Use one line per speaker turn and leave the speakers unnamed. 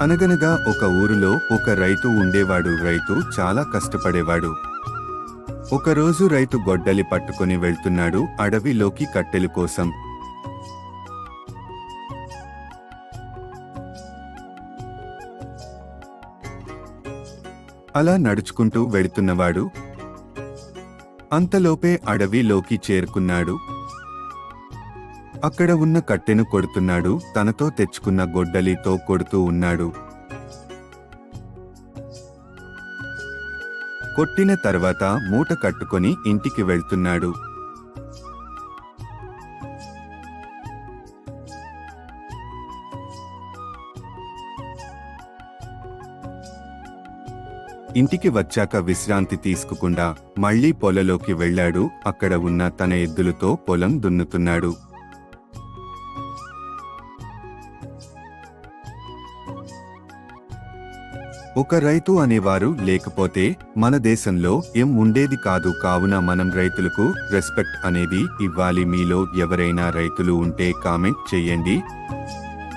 అనగనగా ఒక ఊరిలో ఒక రైతు ఉండేవాడు. రైతు చాలా కష్టపడేవాడు. ఒకరోజు రైతు గొడ్డలి పట్టుకొని వెళ్తున్నాడు అడవిలోకి కట్టెల కోసం. అలా నడుచుకుంటూ వెళుతున్నవాడు అంతలోపే అడవిలోకి చేరుకున్నాడు. అక్కడ ఉన్న కట్టెను కొడుతున్నాడు. తనతో తెచ్చుకున్న గొడ్డలితో కొడుతూ ఉన్నాడు. కొట్టిన తర్వాత మూట కట్టుకొని ఇంటికి వెళ్తున్నాడు. ఇంటికి వచ్చాక విశ్రాంతి తీసుకుకుండా మళ్లీ పొలంలోకి వెళ్ళాడు. అక్కడ ఉన్న తన ఎద్దులతో పొలం దున్నుతున్నాడు. ఒక రైతు అనేవారు లేకపోతే మన దేశంలో ఏం ఉండేది కాదు. కావున మనం రైతులకు రెస్పెక్ట్ అనేది ఇవ్వాలి. మీలో ఎవరైనా రైతులు ఉంటే కామెంట్ చెయ్యండి.